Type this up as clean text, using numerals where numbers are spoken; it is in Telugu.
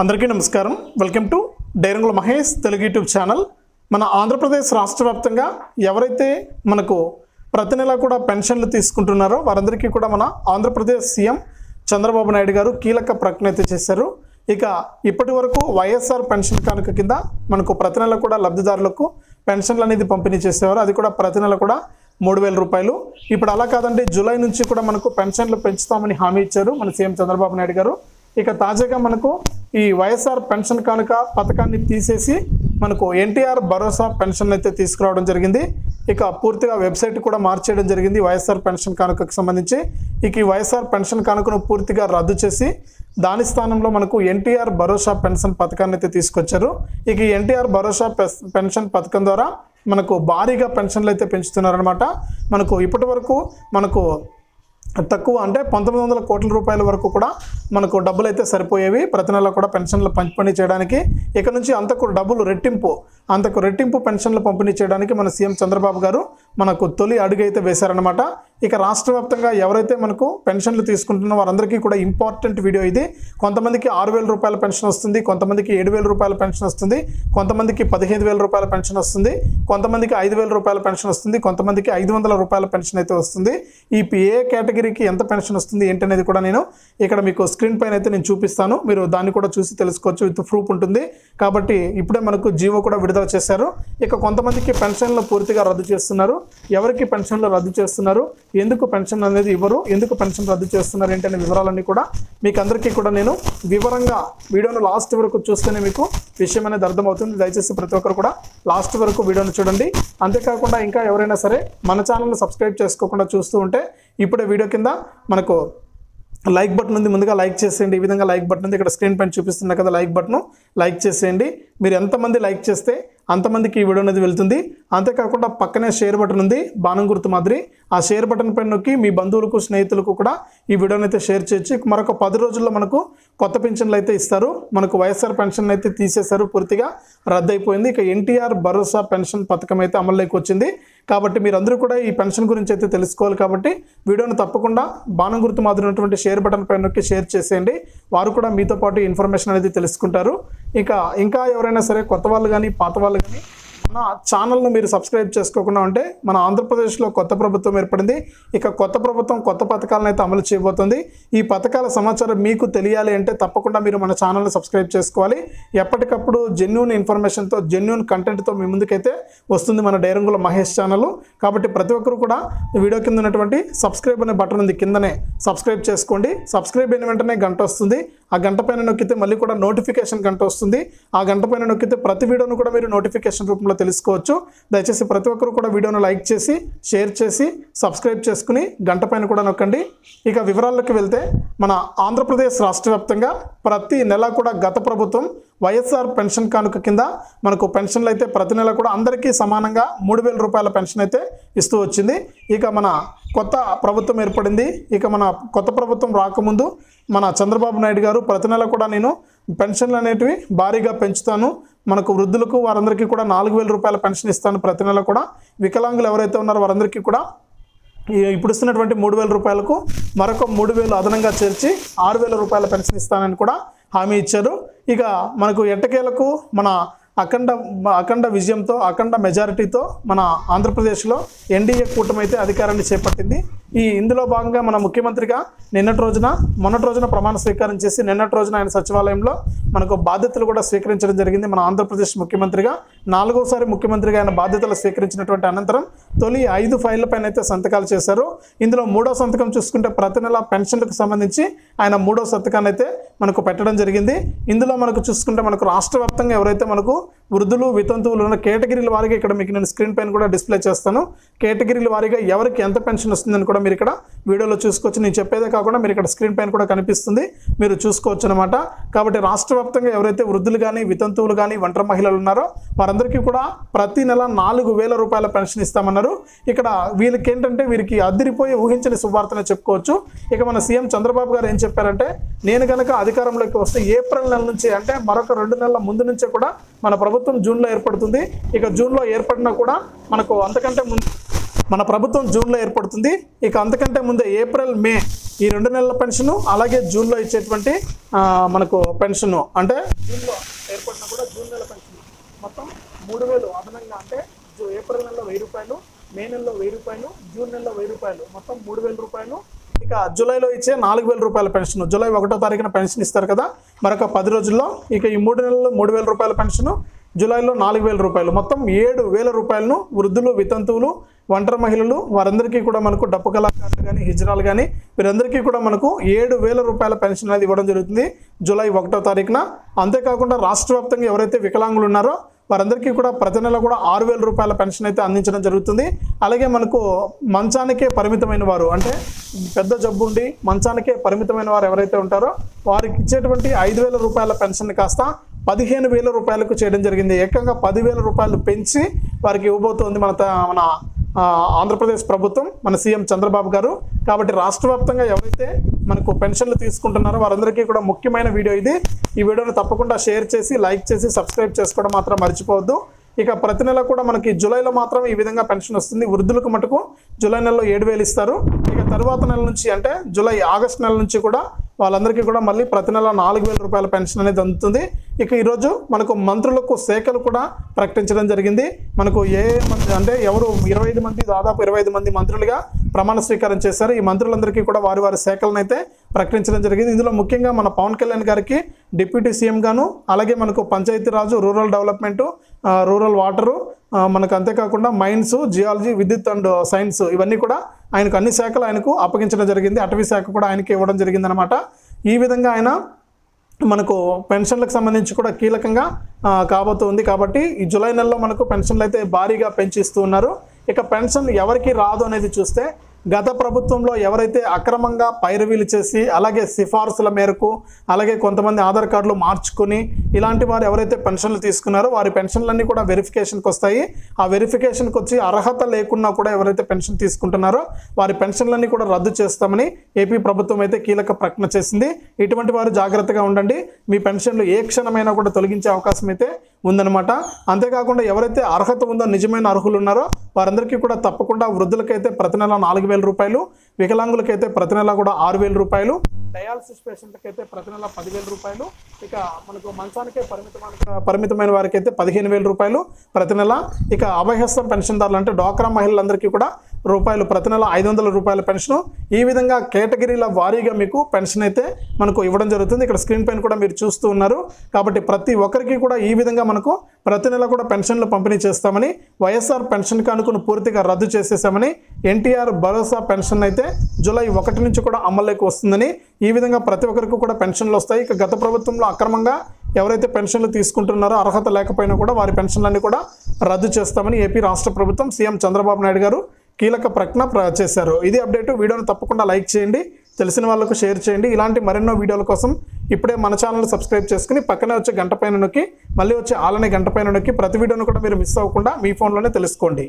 అందరికీ నమస్కారం. Welcome to డైరంగుల Mahesh Telugu YouTube channel. మన ఆంధ్రప్రదేశ్ రాష్ట్ర వ్యాప్తంగా ఎవరైతే మనకు ప్రతి నెల కూడా పెన్షన్లు తీసుకుంటున్నారో వారందరికీ కూడా మన ఆంధ్రప్రదేశ్ సీఎం చంద్రబాబు నాయుడు గారు కీలక ప్రకటన అయితే చేశారు. ఇక ఇప్పటి వరకు వైఎస్ఆర్ పెన్షన్ కానుక కింద మనకు ప్రతి నెల కూడా లబ్ధిదారులకు పెన్షన్లు అనేది పంపిణీ చేసేవారు. అది కూడా ప్రతి నెల కూడా 3,000 రూపాయలు. ఇప్పుడు అలా కాదండి, జూలై నుంచి కూడా మనకు పెన్షన్లు పెంచుతామని హామీ ఇచ్చారు మన సీఎం చంద్రబాబు నాయుడు గారు. ఇక తాజాగా మనకు ఈ వైఎస్ఆర్ పెన్షన్ కానుక పథకాన్ని తీసేసి మనకు ఎన్టీఆర్ భరోసా పెన్షన్ అయితే తీసుకురావడం జరిగింది. ఇక పూర్తిగా వెబ్సైట్ కూడా మార్చేయడం జరిగింది వైఎస్ఆర్ పెన్షన్ కానుకకు సంబంధించి. ఇక ఈ వైఎస్ఆర్ పెన్షన్ కానుకను పూర్తిగా రద్దు చేసి దాని స్థానంలో మనకు ఎన్టీఆర్ భరోసా పెన్షన్ పథకాన్ని అయితే తీసుకొచ్చారు. ఇక ఈ ఎన్టీఆర్ భరోసా పెన్షన్ పథకం ద్వారా మనకు భారీగా పెన్షన్లు అయితే పెంచుతున్నారనమాట. మనకు ఇప్పటి వరకు మనకు తక్కువ అంటే 1900 కోట్ల రూపాయల వరకు కూడా మనకు డబ్బులు అయితే సరిపోయేవి ప్రతి నెల కూడా పెన్షన్లు పంపిణీ చేయడానికి. ఇక నుంచి అంతకు రెట్టింపు పెన్షన్లు పంపిణీ చేయడానికి మన సీఎం చంద్రబాబు గారు మనకు తొలి అడుగు అయితే వేశారనమాట. ఇక రాష్ట్ర వ్యాప్తంగా ఎవరైతే మనకు పెన్షన్లు తీసుకుంటున్న వారందరికీ కూడా ఇంపార్టెంట్ వీడియో ఇది. కొంతమందికి 6,000 రూపాయల పెన్షన్ వస్తుంది, కొంతమందికి 7,000 రూపాయల పెన్షన్ వస్తుంది, కొంతమందికి 15,000 రూపాయల పెన్షన్ వస్తుంది, కొంతమందికి 5,000 రూపాయల పెన్షన్ వస్తుంది, కొంతమందికి 500 రూపాయల పెన్షన్ అయితే వస్తుంది. ఈ ఏ కేటగిరీకి ఎంత పెన్షన్ వస్తుంది ఏంటనేది కూడా నేను ఇక్కడ మీకు స్క్రీన్ పైన అయితే నేను చూపిస్తాను. మీరు దాన్ని కూడా చూసి తెలుసుకోవచ్చు. విత్ ప్రూఫ్ ఉంటుంది కాబట్టి ఇప్పుడే మనకు జీవో కూడా విడుదల చేశారు. ఇక కొంతమందికి పెన్షన్లు పూర్తిగా రద్దు చేస్తున్నారు. ఎవరికి పెన్షన్లు రద్దు చేస్తున్నారు, ఎందుకు పెన్షన్ అనేది ఇవ్వరు, ఎందుకు పెన్షన్ రద్దు చేస్తున్నారు ఏంటనే వివరాలన్నీ కూడా మీకు అందరికీ కూడా నేను వివరంగా వీడియోను లాస్ట్ వరకు చూస్తేనే మీకు విషయం అనేది అర్థమవుతుంది. దయచేసి ప్రతి ఒక్కరు కూడా లాస్ట్ వరకు వీడియోను చూడండి. అంతేకాకుండా ఇంకా ఎవరైనా సరే మన ఛానల్ని సబ్స్క్రైబ్ చేసుకోకుండా చూస్తూ ఉంటే ఇప్పుడే వీడియో కింద మనకు లైక్ బటన్ ఉంది, ముందుగా లైక్ చేసేయండి. ఈ విధంగా లైక్ బటన్ ఉంది, ఇక్కడ స్క్రీన్ పైన చూపిస్తున్నా కదా లైక్ బటన్, లైక్ చేసేయండి. మీరు ఎంతమంది లైక్ చేస్తే అంతమందికి ఈ వీడియో అనేది వెళ్తుంది. అంతేకాకుండా పక్కనే షేర్ బటన్ ఉంది, బాణం గుర్తు మాదిరి. ఆ షేర్ బటన్ పైన నొక్కి మీ బంధువులకు స్నేహితులకు కూడా ఈ వీడియోని అయితే షేర్ చేయొచ్చు. మరొక 10 రోజుల్లో మనకు కొత్త పెన్షన్లు అయితే ఇస్తారు. మనకు వైఎస్ఆర్ పెన్షన్ అయితే తీసేశారు, పూర్తిగా రద్దయిపోయింది. ఇక ఎన్టీఆర్ భరోసా పెన్షన్ పథకం అయితే అమల్లోకి వచ్చింది. కాబట్టి మీరందరూ కూడా ఈ పెన్షన్ గురించి అయితే తెలుసుకోవాలి. కాబట్టి వీడియోను తప్పకుండా బాణం గుర్తు మాదిరి ఉన్నటువంటి షేర్ బటన్ పైన నొక్కి షేర్ చేసేయండి. వారు కూడా మీతో పాటు ఇన్ఫర్మేషన్ అనేది తెలుసుకుంటారు. ఇంకా ఎవరైనా సరే కొత్త వాళ్ళు కానీ పాత వాళ్ళు కానీ మన ఛానల్ను మీరు సబ్స్క్రైబ్ చేసుకోకుండా ఉంటే మన ఆంధ్రప్రదేశ్లో కొత్త ప్రభుత్వం ఏర్పడింది. ఇక కొత్త ప్రభుత్వం కొత్త పథకాలను అయితే అమలు చేయబోతుంది. ఈ పథకాల సమాచారం మీకు తెలియాలి అంటే తప్పకుండా మీరు మన ఛానల్ని సబ్స్క్రైబ్ చేసుకోవాలి. ఎప్పటికప్పుడు జెన్యూన్ ఇన్ఫర్మేషన్తో జెన్యూన్ కంటెంట్తో మీ ముందుకైతే వస్తుంది మన డైరంగుల మహేష్ ఛానల్. కాబట్టి ప్రతి ఒక్కరు కూడా వీడియో కింద ఉన్నటువంటి సబ్స్క్రైబ్ అనే బటన్ ఉంది, కిందనే సబ్స్క్రైబ్ చేసుకోండి. సబ్స్క్రైబ్ అయిన వెంటనే గంట వస్తుంది. ఆ గంట పైన నొక్కితే మళ్ళీ కూడా నోటిఫికేషన్ గంట వస్తుంది. ఆ గంట పైన నొక్కితే ప్రతి వీడియోను కూడా మీరు నోటిఫికేషన్ రూపంలో తెలుసుకోవచ్చు. దయచేసి ప్రతి ఒక్కరు కూడా వీడియోను లైక్ చేసి షేర్ చేసి సబ్స్క్రైబ్ చేసుకుని గంట పైన కూడా నొక్కండి. ఇక వివరాల్లోకి వెళ్తే మన ఆంధ్రప్రదేశ్ రాష్ట్ర వ్యాప్తంగా ప్రతి నెల కూడా గత ప్రభుత్వం వైఎస్ఆర్ పెన్షన్ కానుక కింద మనకు పెన్షన్లు అయితే ప్రతి నెల కూడా అందరికీ సమానంగా 3,000 రూపాయల పెన్షన్ అయితే ఇస్తూ వచ్చింది. ఇక మన కొత్త ప్రభుత్వం ఏర్పడింది. ఇక మన కొత్త ప్రభుత్వం రాకముందు మన చంద్రబాబు నాయుడు గారు ప్రతి నెల కూడా నేను పెన్షన్లు అనేటివి భారీగా పెంచుతాను, మనకు వృద్ధులకు వారందరికీ కూడా 4,000 రూపాయల పెన్షన్ ఇస్తాను ప్రతి నెల కూడా. వికలాంగులు ఎవరైతే ఉన్నారో వారందరికీ కూడా ఇప్పుడు ఇస్తున్నటువంటి 3,000 రూపాయలకు మరొక 3,000 అదనంగా చేర్చి 6,000 రూపాయల పెన్షన్ ఇస్తానని కూడా హామీ ఇచ్చారు. ఇక మనకు ఎట్టకేలకు మన అఖండ విజయంతో అఖండ మెజారిటీతో మన ఆంధ్రప్రదేశ్లో ఎన్డీఏ కూటమి అయితే అధికారాన్ని చేపట్టింది. ఇందులో భాగంగా మన ముఖ్యమంత్రిగా మొన్నటి రోజున ప్రమాణ స్వీకారం చేసి నిన్నటి రోజున ఆయన సచివాలయంలో మనకు బాధ్యతలు కూడా స్వీకరించడం జరిగింది. మన ఆంధ్రప్రదేశ్ ముఖ్యమంత్రిగా 4వసారి ముఖ్యమంత్రిగా ఆయన బాధ్యతలు స్వీకరించినటువంటి అనంతరం తొలి 5 ఫైళ్ల పైన అయితే సంతకాలు చేశారు. ఇందులో 3వ సంతకం చూసుకుంటే ప్రతి నెల పెన్షన్లకు సంబంధించి ఆయన 3వ సంతకాన్ని అయితే మనకు పెట్టడం జరిగింది. ఇందులో మనకు చూసుకుంటే మనకు రాష్ట్ర వ్యాప్తంగా ఎవరైతే మనకు వృద్ధులు వితంతువులు ఉన్న కేటగిరీల వారీగా ఇక్కడ మీకు నేను స్క్రీన్ పైన కూడా డిస్ప్లే చేస్తాను. కేటగిరీల వారీగా ఎవరికి ఎంత పెన్షన్ వస్తుందని కూడా మీరు ఇక్కడ వీడియోలో చూసుకోవచ్చు. నేను చెప్పేదే కాకుండా మీరు ఇక్కడ స్క్రీన్ పైన కూడా కనిపిస్తుంది, మీరు చూసుకోవచ్చు అనమాట. కాబట్టి రాష్ట్ర వ్యాప్తంగా ఎవరైతే వృద్ధులు కానీ వితంతువులు కానీ ఒంటరి మహిళలు ఉన్నారో వారందరికీ కూడా ప్రతి నెల 4,000 రూపాయల పెన్షన్ ఇస్తామన్నారు. ఇక్కడ వీళ్ళకి ఏంటంటే వీరికి అదిరిపోయి ఊహించని శుభార్తనే చెప్పుకోవచ్చు. ఇక మన సీఎం చంద్రబాబు గారు ఏం చెప్పారంటే, నేను కనుక అధికారంలోకి వస్తే ఏప్రిల్ నెల నుంచి అంటే మరొక 2 నెలల ముందు నుంచే కూడా మన ప్రభుత్వం జూన్లో ఏర్పడుతుంది. ఇక జూన్లో ఏర్పడినా కూడా మనకు అంతకంటే ముందు మన ప్రభుత్వం జూన్లో ఏర్పడుతుంది. ఇక అంతకంటే ముందే ఏప్రిల్ మే ఈ 2 నెలల పెన్షను, అలాగే జూన్లో ఇచ్చేటువంటి మనకు పెన్షను, అంటే జూన్లో ఏర్పడినా కూడా జూన్ నెల పెన్షన్ మొత్తం 3000 అదనంగా, అంటే ఏప్రిల్ నెలలో 1000 రూపాయలు, మే నెలలో 1000 రూపాయలు, జూన్ నెలలో 1000 రూపాయలు, మొత్తం 3000 రూపాయలు. ఇక జూలైలో ఇచ్చే 4000 రూపాయల పెన్షన్, జూలై 1వ తారీఖున పెన్షన్ ఇస్తారు కదా, మరొక 10 రోజుల్లో. ఇక ఈ 3 నెలల్లో 3000 రూపాయల పెన్షను, జూలైలో 4000 రూపాయలు, మొత్తం 7000 రూపాయలను వృద్ధులు, వితంతువులు, ఒంటరి మహిళలు వారందరికీ కూడా మనకు డప్పు కళాకారులు కానీ, హిజ్రాలు కానీ వీరందరికీ కూడా మనకు 7000 రూపాయల పెన్షన్ అనేది ఇవ్వడం జరుగుతుంది జూలై 1వ తారీఖున. అంతేకాకుండా రాష్ట్ర వ్యాప్తంగా ఎవరైతే వికలాంగులు ఉన్నారో వారందరికీ కూడా ప్రతి నెల కూడా 6000 రూపాయల పెన్షన్ అయితే అందించడం జరుగుతుంది. అలాగే మనకు మంచానికే పరిమితమైన వారు, అంటే పెద్ద జబ్బు ఉండి మంచానికే పరిమితమైన వారు ఎవరైతే ఉంటారో వారికి ఇచ్చేటువంటి 5000 రూపాయల పెన్షన్ కాస్త 15000 రూపాయలకు చేయడం జరిగింది. ఏకంగా 10000 రూపాయలు పెంచి వారికి ఇవ్వబోతోంది మన ఆంధ్రప్రదేశ్ ప్రభుత్వం, మన సీఎం చంద్రబాబు గారు. కాబట్టి రాష్ట్ర వ్యాప్తంగా ఎవరైతే మనకు పెన్షన్లు తీసుకుంటున్నారో వారందరికీ కూడా ముఖ్యమైన వీడియో ఇది. ఈ వీడియోని తప్పకుండా షేర్ చేసి, లైక్ చేసి, సబ్స్క్రైబ్ చేసుకోవడం మాత్రం మర్చిపోవద్దు. ఇక ప్రతి నెల కూడా మనకి జూలైలో మాత్రం ఈ విధంగా పెన్షన్ వస్తుంది. వృద్ధులకు మటుకు జూలై నెలలో 7000 ఇస్తారు. ఇక తర్వాత నెల నుంచి, అంటే ఆగస్టు నెల నుంచి కూడా వాళ్ళందరికీ కూడా మళ్ళీ ప్రతి నెల 4000 రూపాయల పెన్షన్ అనేది అందుతుంది. ఇక ఈరోజు మనకు మంత్రులకు శాఖలు కూడా ప్రకటించడం జరిగింది. మనకు అంటే ఎవరు 25 మంది, దాదాపు 25 మంది మంత్రులుగా ప్రమాణ స్వీకారం చేశారు. ఈ మంత్రులందరికీ కూడా వారి వారి శాఖలను అయితే ప్రకటించడం జరిగింది. ఇందులో ముఖ్యంగా మన పవన్ కళ్యాణ్ గారికి డిప్యూటీ సీఎం గాను, అలాగే మనకు Panchayati Raj, rural development, rural water, మనకు అంతేకాకుండా మైన్స్, జియాలజీ, విద్యుత్ అండ్ సైన్స్, ఇవన్నీ కూడా ఆయనకు అన్ని శాఖలు ఆయనకు అప్పగించడం జరిగింది. అటవీ శాఖ కూడా ఆయనకి ఇవ్వడం జరిగిందనమాట. ఈ విధంగా ఆయన మనకు పెన్షన్లకు సంబంధించి కూడా కీలకంగా కాబోతుంది. కాబట్టి ఈ జూలై నెలలో మనకు పెన్షన్లు అయితే భారీగా పెంచిస్తూ ఉన్నారు. ఇక పెన్షన్ ఎవరికి రాదు అనేది చూస్తే, గత ప్రభుత్వంలో ఎవరైతే అక్రమంగా పైరవీలు చేసి, అలాగే సిఫార్సుల మేరకు, అలాగే కొంతమంది ఆధార్ కార్డులు మార్చుకుని ఇలాంటి వారు ఎవరైతే పెన్షన్లు తీసుకున్నారో వారి పెన్షన్లన్నీ కూడా వెరిఫికేషన్కి వస్తాయి. ఆ వెరిఫికేషన్కి వచ్చి అర్హత లేకున్నా కూడా ఎవరైతే పెన్షన్ తీసుకుంటున్నారో వారి పెన్షన్లన్నీ కూడా రద్దు చేస్తామని ఏపీ ప్రభుత్వం అయితే కీలక ప్రకటన చేసింది. ఇటువంటి వారు జాగ్రత్తగా ఉండండి, మీ పెన్షన్లు ఏ క్షణమైనా కూడా తొలగించే అవకాశం అయితే ఉందన్నమాట. అంతేకాకుండా ఎవరైతే అర్హత ఉందో, నిజమైన అర్హులు ఉన్నారో వారందరికీ కూడా తప్పకుండా వృద్ధులకైతే ప్రతి నెల 4000 రూపాయలు, వికలాంగులకైతే ప్రతి నెల కూడా 6000 రూపాయలు, డయాలసిస్ పేషెంట్లకి అయితే ప్రతి నెల 10000 రూపాయలు, ఇక మనకు మంచానికే పరిమితమైన వారికి అయితే 15000 రూపాయలు ప్రతి నెల. ఇక అభయహస్తం పెన్షన్దారులు, అంటే డ్వాక్రా మహిళలందరికీ కూడా ప్రతి నెల 500 రూపాయల పెన్షను. ఈ విధంగా కేటగిరీల వారీగా మీకు పెన్షన్ అయితే మనకు ఇవ్వడం జరుగుతుంది. ఇక్కడ స్క్రీన్ పైన కూడా మీరు చూస్తూ ఉన్నారు. కాబట్టి ప్రతి ఒక్కరికి కూడా ఈ విధంగా మనకు ప్రతి నెల కూడా పెన్షన్లు పంపిణీ చేస్తామని, వైఎస్ఆర్ పెన్షన్ కానుకను పూర్తిగా రద్దు చేసేసామని, ఎన్టీఆర్ భరోసా పెన్షన్ అయితే జూలై 1 నుంచి కూడా అమల్లోకి వస్తుందని, ఈ విధంగా ప్రతి ఒక్కరికి కూడా పెన్షన్లు వస్తాయి. ఇక గత ప్రభుత్వంలో అక్రమంగా ఎవరైతే పెన్షన్లు తీసుకుంటున్నారో అర్హత లేకపోయినా కూడా వారి పెన్షన్లన్నీ కూడా రద్దు చేస్తామని ఏపీ రాష్ట్ర ప్రభుత్వం, సీఎం చంద్రబాబు నాయుడు గారు కీలక ప్రకటన చేశారు. ఇది అప్డేట్. వీడియోను తప్పకుండా లైక్ చేయండి, తెలిసిన వాళ్ళకు షేర్ చేయండి. ఇలాంటి మరెన్నో వీడియోల కోసం ఇప్పుడే మన ఛానల్ సబ్స్క్రైబ్ చేసుకుని పక్కనే వచ్చే గంట పైన నొక్కి, మళ్ళీ వచ్చే ఆలనే గంట పైన నొక్కి ప్రతి వీడియోను కూడా మీరు మిస్ అవ్వకుండా మీ ఫోన్లోనే తెలుసుకోండి.